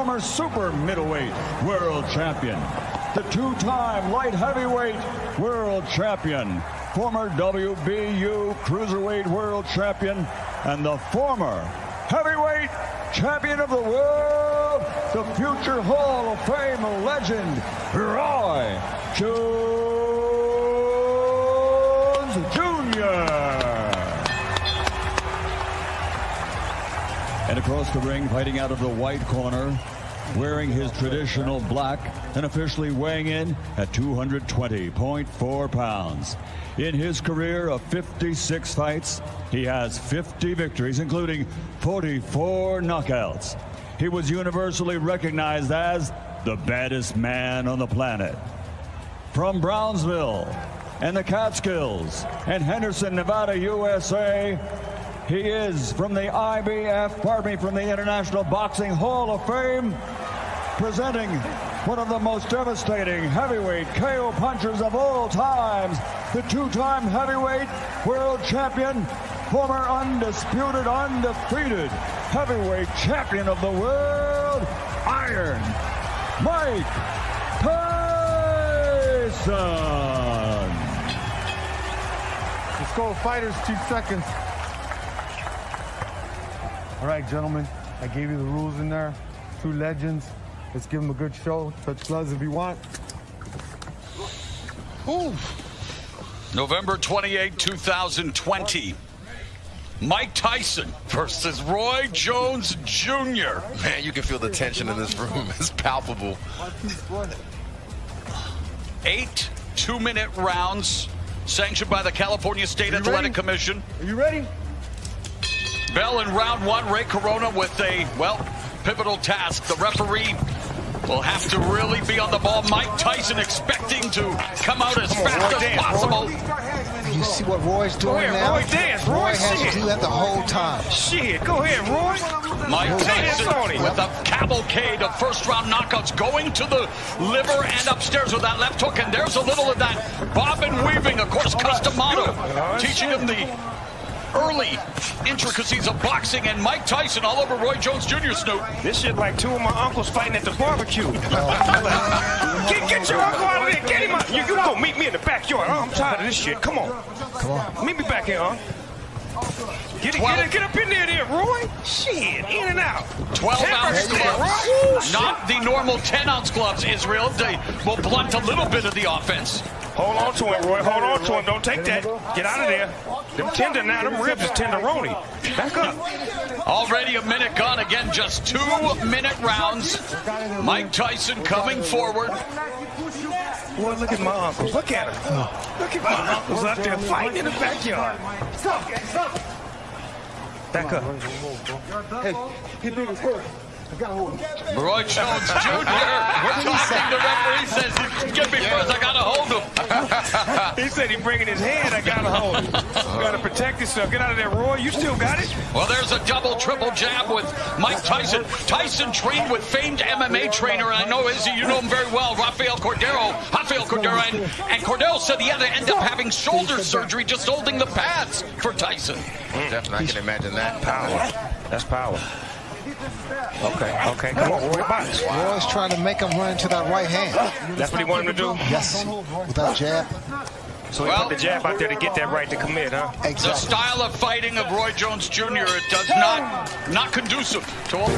former super middleweight world champion, the two-time light heavyweight world champion, former WBU cruiserweight world champion, and the former heavyweight champion of the world, the future Hall of Fame legend, Roy Jones Jr. And across the ring, fighting out of the white corner, wearing his traditional black and officially weighing in at 220.4 pounds. In his career of 56 fights, he has 50 victories, including 44 knockouts. He was universally recognized as the baddest man on the planet. From Brownsville and the Catskills and Henderson, Nevada, USA, he is from the from the International Boxing Hall of Fame, presenting one of the most devastating heavyweight KO punchers of all times, the two-time heavyweight world champion, former undisputed, undefeated heavyweight champion of the world, Iron Mike Tyson. Let's go, fighters, 2 seconds. All right, gentlemen, I gave you the rules in there. 2 legends. Let's give them a good show. Touch gloves if you want. Ooh. November 28, 2020. Mike Tyson versus Roy Jones Jr. Man, you can feel the tension in this room. It's palpable. 8 2-minute rounds sanctioned by the California State Athletic Commission. Are you ready? Bell in round 1, Ray Corona with a, well, pivotal task. The referee will have to really be on the ball. Mike Tyson expecting to come out as fast as possible. You see what Roy's doing now? Roy, dance. Roy has to do that the whole time. Shit, go ahead, Roy. Mike Tyson with a cavalcade of first-round knockouts, going to the liver and upstairs with that left hook. And there's a little of that bobbin weaving, of course, Customato, teaching him the early intricacies of boxing, and Mike Tyson all over Roy Jones Jr. Snoop. This shit like 2 of my uncles fighting at the barbecue. Get your uncle out of there. Get him out. You go meet me in the backyard. I'm tired of this shit. Come on. Come on. Meet me back here, huh? Get up in there, Roy. Shit, in and out. 12-ounce gloves. Not the normal 10-ounce gloves, Israel. They will blunt a little bit of the offense. Hold on to him, Roy. Hold on to him. Don't take that. Get out of there. Them tender now. Them ribs is tenderoni. Back up. Already a minute gone. Again, just 2-minute rounds. Mike Tyson coming forward. Boy, look at my uncles. Look at them. Look at my uncles out there fighting in the backyard. Back up. Hey, get me this hook. I gotta hold him. Roy Jones Jr. talking to referee, says, "Give me first, I gotta hold him." He said he's bringing his hand, I gotta hold him. You gotta protect yourself. Get out of there, Roy. You still got it? Well, there's a double, triple jab with Mike Tyson. Tyson trained with famed MMA trainer, and I know, Izzy, you know him very well, Rafael Cordero. And Cordero said he had to end up having shoulder surgery just holding the pads for Tyson. Definitely, I can imagine that. Power. That's power. Okay, come on, Roy, box. Roy's trying to make him run into that right hand. That's what he wanted him to do? Yes, with that jab. So he put the jab out there to get that right to commit, huh? Exactly. The style of fighting of Roy Jones Jr., it does not conducive to all.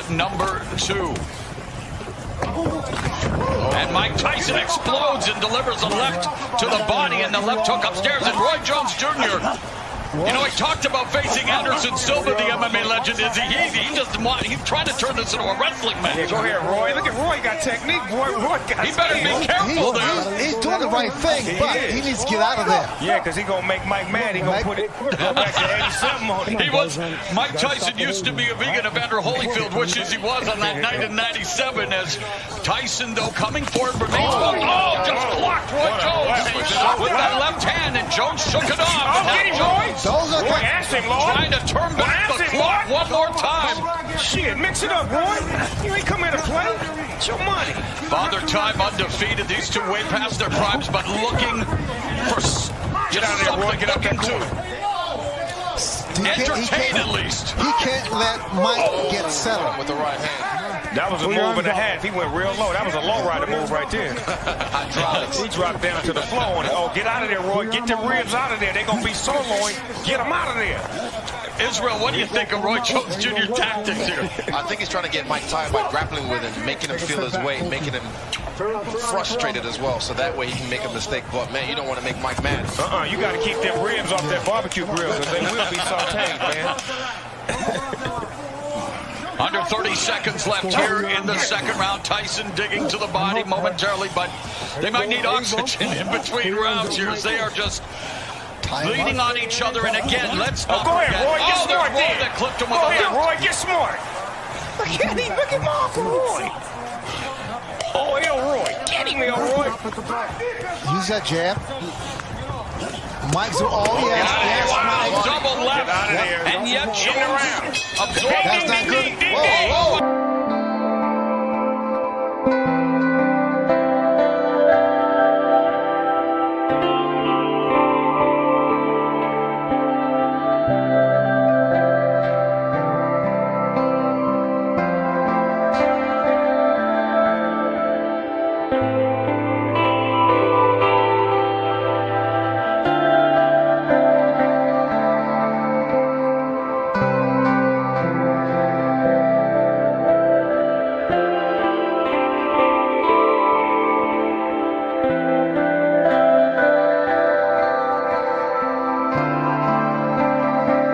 Number 2. And Mike Tyson explodes and delivers a left to the body and the left hook upstairs. And Roy Jones Jr. You know, he talked about facing Anderson Silva, the MMA legend. Is he doesn't want. He's trying to turn this into a wrestling match. Yeah, go ahead, Roy. Look at Roy. Got technique, boy. Roy got. He better be careful there. He's doing the right thing, but he needs to get out of there. Yeah, because he's going to make Mike mad. He's going to go back to 87 on him. He was. Mike Tyson used to be a vegan. Evander Holyfield wishes he was on that night in '97. As Tyson, though, coming forward, remains. Oh, just blocked Roy Jones with that left hand, and Jones shook it off. Oh, get him, Roy. Roy, ask him, Lord. Trying to turn back the clock one more time. Shit, mix it up, Roy. You ain't come here to play. It's your money. Father Time undefeated. These two way past their primes, but looking for Get out of there, Roy. Get up that corner. Entertain at least. He can't let Mike get settled with the right hand. That was a move and a half. He went real low. That was a low rider move right there. He dropped down to the floor on it. Oh, get out of there, Roy. Get them ribs out of there. They're going to be soloing. Get them out of there. Israel, what do you think of Roy Jones Jr. tactics here? I think he's trying to get Mike tired by grappling with him, making him feel his weight, making him frustrated as well, so that way he can make a mistake. But, man, you don't want to make Mike mad. You got to keep them ribs off that barbecue grill because they will be sauteed, man. Under 30 seconds left here in the second round. Tyson digging to the body momentarily, but they might need oxygen in between rounds here as they are just leaning on each other. And again, let's not go forget. ahead, Roy, get smart Roy there. that clipped him with Go a ahead, left. Roy, get smart. Look at him. Look at my Uncle Roy. Oh, Elroy. Get him, Elroy. Use that jab. Mike's yes, Mike. Double left. Get out of there. And yet In the round. absorbed. That's not good. Ding, ding. Whoa.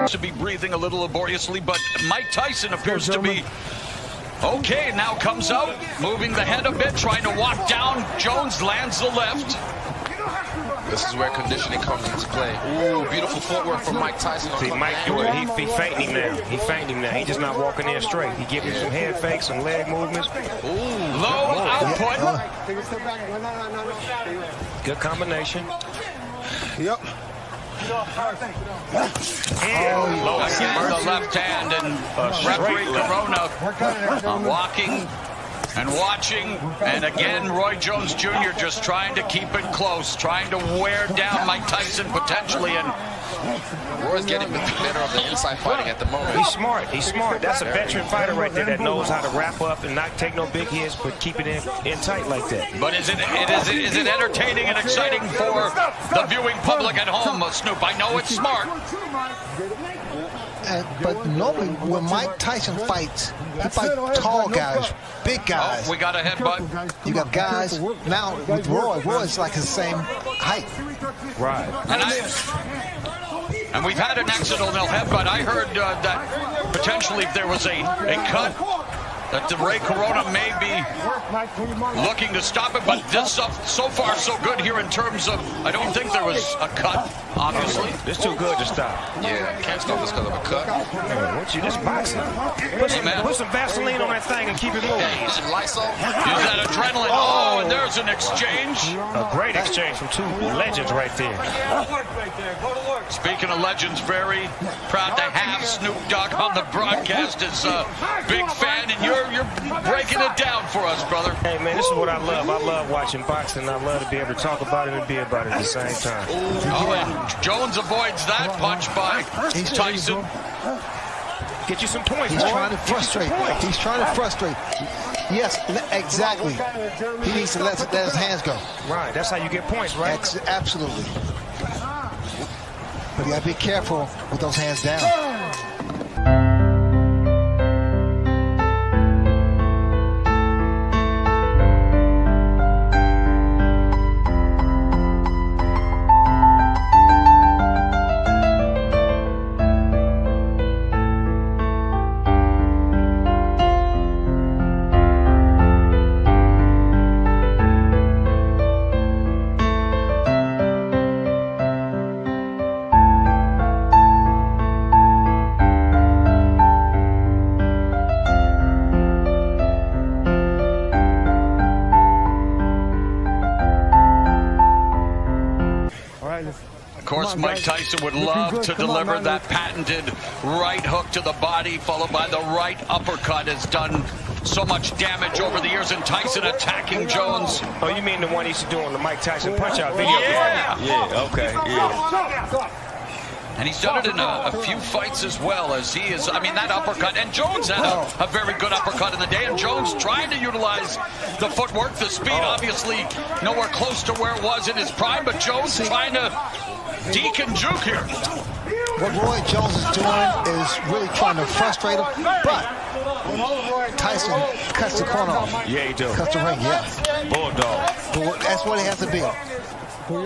To be breathing a little laboriously, but Mike Tyson appears to be okay. Now comes out, moving the head a bit, trying to walk down. Jones lands the left. This is where conditioning comes into play. Ooh, beautiful footwork from Mike Tyson. See, Mike, he fainting him now. He fainting him now. He's just not walking in straight. He giving some head fakes, some leg movements. Ooh, low output. Good combination. Yep. Again, the left hand, and referee Corona walking and watching, and again Roy Jones Jr. just trying to keep it close, trying to wear down Mike Tyson potentially, and Roy's getting the better of the inside fighting at the moment. He's smart. He's smart. That's a veteran fighter right there that knows how to wrap up and not take no big hits, but keep it in tight like that. but is it entertaining and exciting for the viewing public at home, Snoop? I know it's smart. But normally when Mike Tyson fights, he fights tall guys, big guys. Oh, we got a headbutt. You got guys now with Roy's like the same height. Right. And we've had an accidental headbutt. I heard that potentially if there was a cut, that the Ray Corona may be looking to stop it, but this so far so good here in terms of, I don't think there was a cut, obviously. It's too good to stop. Yeah, can't stop this because of a cut. Man, what you just boxing? Put some Vaseline on that thing and keep it moving. Use some Lysol. Use that adrenaline. Oh, and there's an exchange. A great exchange from two legends right there. Speaking of legends, very proud to have Snoop Dogg on the broadcast as a big fan, and you're breaking it down for us, brother. Hey, man, this is what I love. I love watching boxing. I love to be able to talk about it and be about it at the same time. Oh, and Jones avoids that punch by Tyson. Get you some points. He's trying to frustrate. He's trying to frustrate. Yes, exactly. He needs to let his hands go. Right, that's how you get points, right? Absolutely. But you gotta be careful with those hands down. course, Mike Tyson would love to deliver that patented right hook to the body, followed by the right uppercut. Has done so much damage over the years, and Tyson attacking Jones. Oh, you mean the one he used to do on the Mike Tyson Punch-Out video? Yeah. Yeah, okay, yeah. And he's done it in a few fights as well, as he is, I mean, that uppercut. And Jones had a very good uppercut in the day, and Jones trying to utilize the footwork, the speed, obviously nowhere close to where it was in his prime, but Jones trying to deke and juke here. What Roy Jones is doing is really trying to frustrate him, but Tyson cuts the corner off. Yeah, he does. Cuts the ring, yes. Bulldog. But that's what he has to be. Well,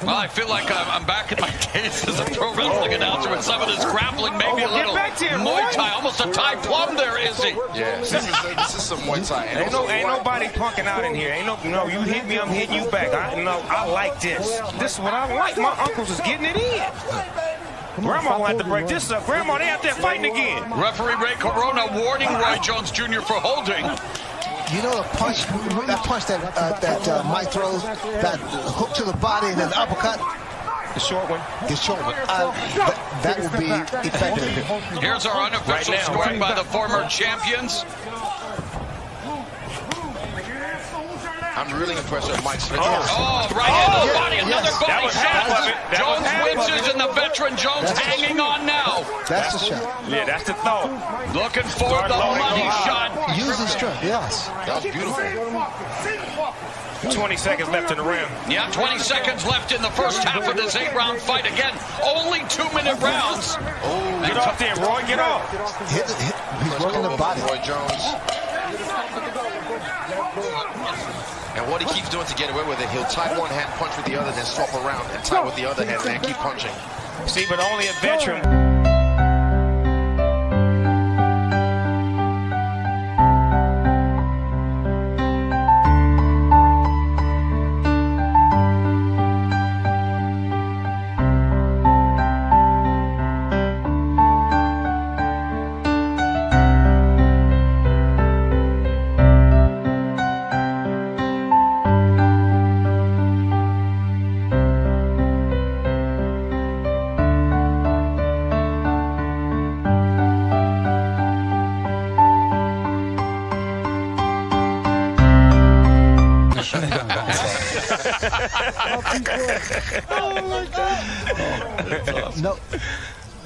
I feel like I'm back in my days as a pro wrestling announcer with some of this grappling, maybe a little Muay Thai, almost a Thai plum there, Izzy. Yeah, this is some Muay Thai. Ain't nobody punking out in here. No, you hit me, I'm hitting you back. I like this. This is what I like. My uncles is getting it in. Grandma will have to break this up. Grandma, they out there fighting again. Referee Ray Corona warning Roy Jones Jr. for holding. You know the punch, that Mike throws, that hook to the body and then the uppercut? The short one? The short one. That will be effective. Here's our unofficial scoring by the former champions. I'm really impressed with Mike's fitness. Oh, right in the body, another body shot. Jones winches, and the veteran Jones hanging on now. That's the shot. Yeah, that's the thought. Looking for the money shot. Use his strength, yes. That was beautiful. 20 seconds left in the round. Yeah, 20 seconds left in the first half of this 8-round fight. Again, only 2-minute rounds. Oh, get off there, Roy, get off. He's working the body. Roy Jones. And what he keeps doing to get away with it, he'll tie one hand, punch with the other, then swap around and tie with the other hand, and keep punching. See, but only a veteran.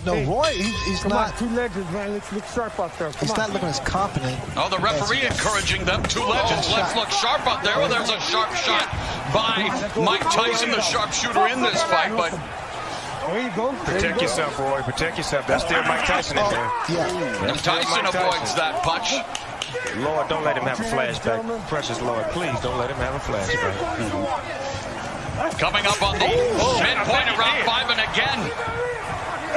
No, Roy, he's not. 2 legends, man. Let's look sharp out there. He's not looking as confident. Oh, the referee encouraging them. 2 legends. Let's look sharp out there. Well, there's a sharp shot by Mike Tyson, the sharpshooter in this fight. But there you go. Protect yourself, Roy. Protect yourself. That's still Mike Tyson in there. Yeah. and Tyson avoids that punch. Lord, don't let him have a flashback. Precious Lord, please don't let him have a flashback. Coming up on the midpoint of round 5, and again,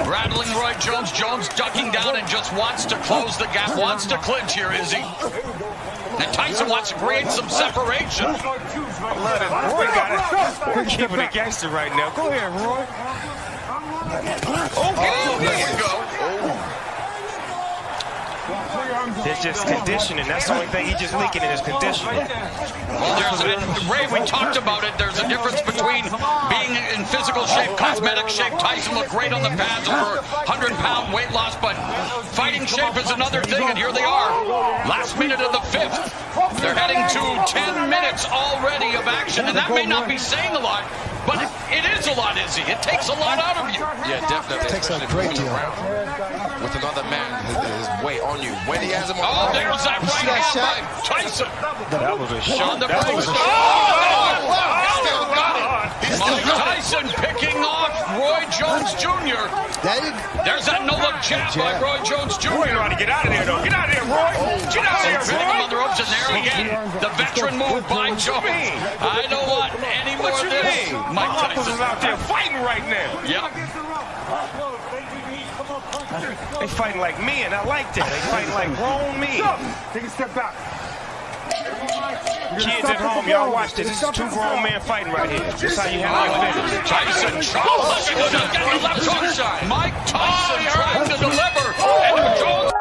rattling Roy Jones. Jones ducking down and just wants to close the gap, wants to clinch here, Izzy. And Tyson wants to create some separation. Roy got it. We're keeping it gangster right now. Go ahead, Roy. Oh, there you go. It's just conditioning. That's the only thing he's just leaking in his conditioning. Well, Ray, we talked about it. There's a difference between being in physical shape, cosmetic shape. Tyson looked great on the pads, over 100-pound weight loss, but fighting shape is another thing, and here they are. Last minute of the 5th. They're heading to 10 minutes already of action, and that may not be saying a lot, but it is a lot, Izzy. It takes a lot out of you. Yeah, definitely. It takes a great deal. With another man, his weight on you. When he has him on Oh, there's that right hand by Tyson. That was a On shot. the That brakes. was a Oh, shot. got it. Mike Tyson picking off Roy Jones Jr. There's that no-look jab by Roy Jones Jr. Roy, you know how to get out of there, though. Get out of there, Roy. Get out of there, Hitting him on the Roy. ropes, and there again, the veteran move by Jones. I don't want any more What of you this. mean? Mike My uncles is Tyson. out there fighting right now. Yep. They fighting like men. I like that. They fighting like grown men. Take a step back. Kids at home, y'all watch this. This is 2 grown men fighting right here. This is how you handle your business. Tyson tries to get the left hook. Mike Tyson trying to deliver, and Jones.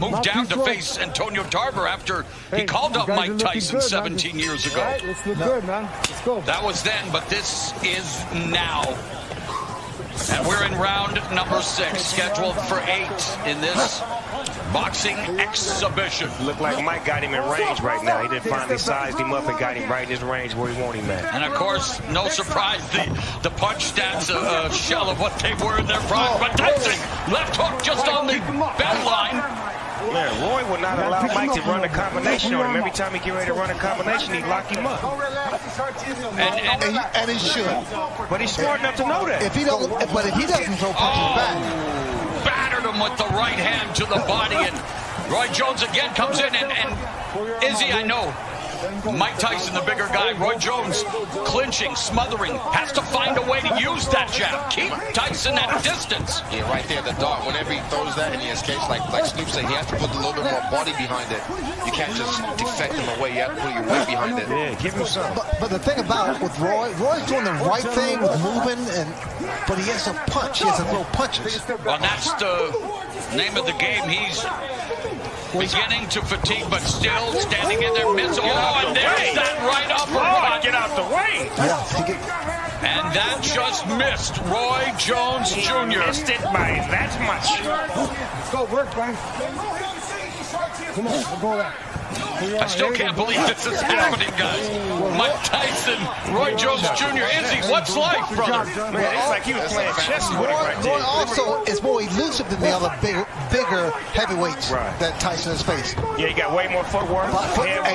moved down to face Antonio Tarver after he called up Mike Tyson 17 years ago. All right, let's look good, man. Let's go. That was then, but this is now. And we're in round number 6, scheduled for 8 in this boxing exhibition. Looked like Mike got him in range right now. He didn't finally sized him up and got him right in his range where he wanted him at. And of course, no surprise, the punch stats a shell of what they were in their prime. But Tyson, left hook just on the bell line. Man, Roy would not allow Mike to run a combination on him. Every time he get ready to run a combination, he'd lock him up. And he should. But he's smart enough to know that. If he doesn't throw punches back. Battered him with the right hand to the body, and Roy Jones again comes in, and Izzy, I know, Mike Tyson, the bigger guy, Roy Jones clinching, smothering, has to find a way to use that jab. Keep Tyson at distance. Yeah, right there, the dart. Whenever he throws that and he escapes, like Snoop said, he has to put a little bit more body behind it. You can't just defect him away. You have to put your weight behind it. Yeah, give him some. But the thing about it with Roy's doing the right thing with moving, but he has to punch. He has to throw punches. Well, that's the name of the game. He's beginning to fatigue, but still standing in there midst. Oh, and there's that right uppercut. Get out the way. Yeah, and that just missed Roy Jones Jr. Missed it by that much. Let's go, work, man. Come on, we'll go back. I still can't believe this is happening, guys. Mike Tyson, Roy Jones Jr. Izzy, what's life, brother? Man, it's like he was playing chess with him right there. Roy also is more elusive than the other bigger heavyweights that Tyson has faced. Yeah, he got way more footwork.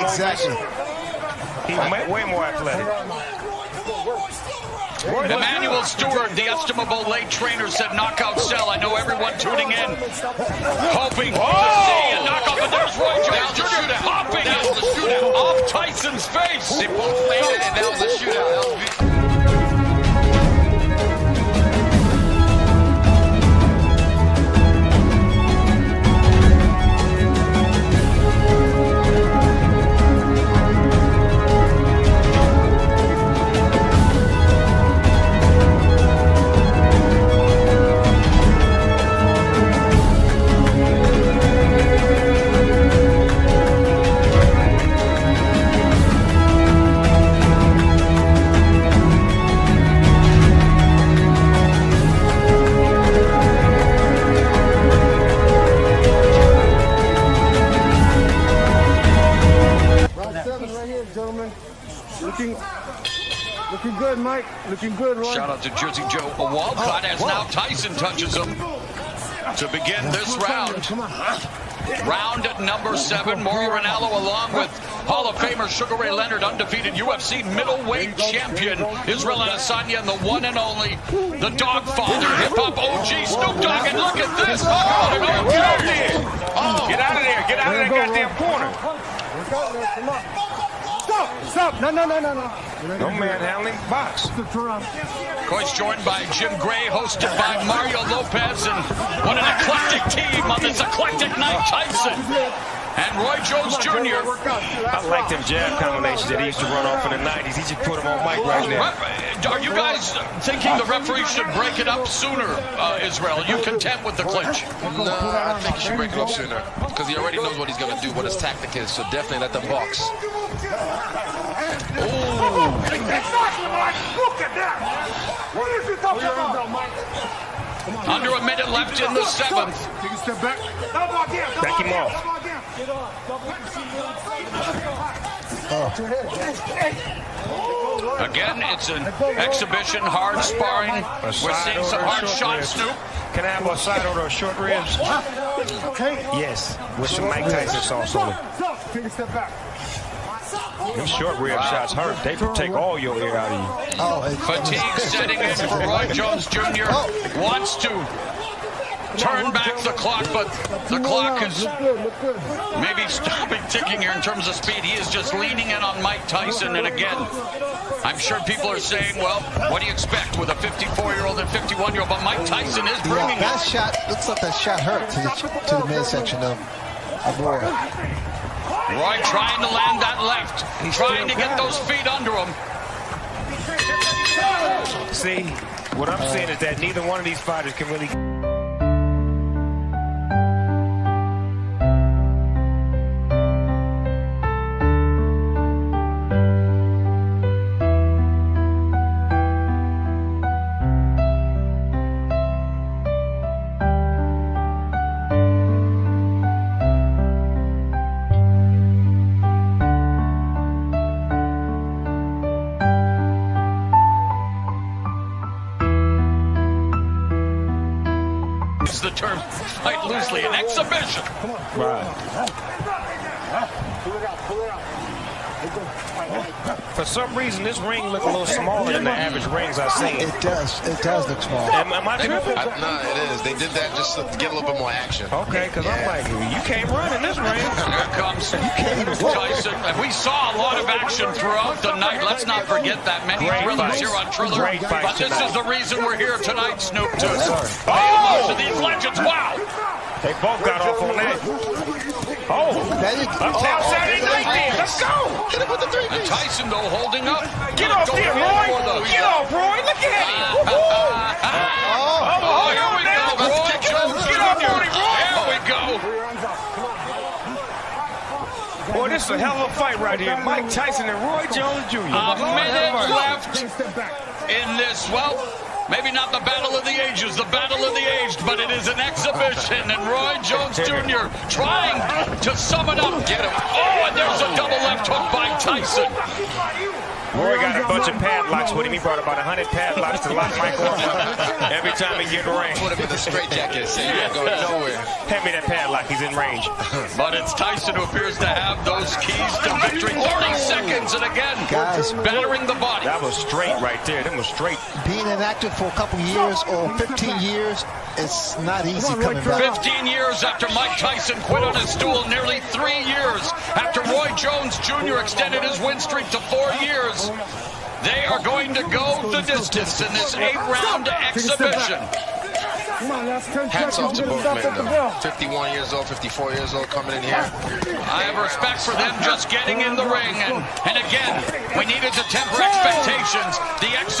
Exactly. He's way more athletic. Emmanuel Stewart, the estimable late trainer, said knockout sell. I know everyone tuning in, hoping to see a knockout, but there's Roy Jones Jr. hopping off Tyson's face. They both made it, and that was a shootout. Looking good, Mike. Looking good, Roy. Shout out to Jersey Joe. A Walcott as now Tyson touches him to begin this round. Round number 7. Mauro Ranallo along with Hall of Famer Sugar Ray Leonard, undefeated UFC middleweight champion Israel Adesanya, and the one and only, the Dogfather, hip-hop OG Snoop Dogg. And look at this. What an OG. Get out of there. Get out of that goddamn corner. Come on. Stop. No. No manhandling. Box. Of course, joined by Jim Gray, hosted by Mario Lopez, and what an eclectic team on this eclectic night. Tyson and Roy Jones Jr. I like them jab combinations that he used to run off in the 90s. He just put them on Mike right now. Are you guys thinking the referee should break it up sooner, Israel? Are you content with the clinch? No, I think he should break it up sooner because he already knows what he's going to do, what his tactic is, so definitely let them box. Look at that! What is he talking about? Under a minute left in the 7th. Take a step back. Back him off. Again, it's an exhibition, hard sparring. We're seeing some hard shots, Snoop. Can I have a side order of short ribs? Yes, with some Mike Tyson sauce on it. Take a step back. Them short rib shots hurt. They take all your air out of you. Fatigue setting in for Roy Jones Jr. Wants to turn back the clock, but the clock is maybe stopping ticking here in terms of speed. He is just leaning in on Mike Tyson, and again, I'm sure people are saying, well, what do you expect with a 54-year-old and 51-year-old? But Mike Tyson is bringing that shot, looks like that shot hurt to the midsection of Roy. Roy trying to land that left, trying to get those feet under him. See, what I'm saying is that neither one of these fighters can really... use the term fight loosely, an exhibition. Right. For some reason, this ring look a little smaller than the average rings I've seen. It does. It does look small. Am I tripping? No, it is. They did that just to get a little bit more action. Okay, because I'm like, you can't run in this ring. Here comes Tyson. And we saw a lot of action throughout the night. Let's not forget that. Many thrillers here on Triller. Great fight But this is the reason we're here tonight, Snoop, to pay homage to these legends. Wow! They both got off on that. Oh, Uptown Saturday Night Game. Let's go. Hit him with the 3 And Tyson, though, holding up. Get off there, Roy. Get off, Roy. Look at him. Oh, here we go. Roy Jones Get off, Jr. Roy. Here we go. Boy, this is a hell of a fight right here. Mike Tyson and Roy Jones Jr. A minute left in this, well, maybe not the battle of the ages, the battle of the aged, but it is an exhibition, and Roy Jones Jr. trying to sum it up. Get him. Oh, and there's a double left hook by Tyson. Roy got a bunch of padlocks with him. He brought about 100 padlocks to lock Michael up every time he get in the ring. Put him in the straitjacket, so you're not going nowhere. Hand me that padlock. He's in range. But it's Tyson who appears to have those keys to victory. 30 seconds, and again, Guys, battering the body. That was straight right there. That was straight. Being inactive for a couple years or 15 years, it's not easy coming back. 15 years after Mike Tyson quit on his stool, nearly 3 years after Roy Jones Jr. extended his win streak to 4 years. They are going to go the distance in this 8-round exhibition. Hats off to both men, though. 51 years old, 54 years old coming in here. I have respect for them just getting in the ring. And again, we needed to temper expectations. The exhibition.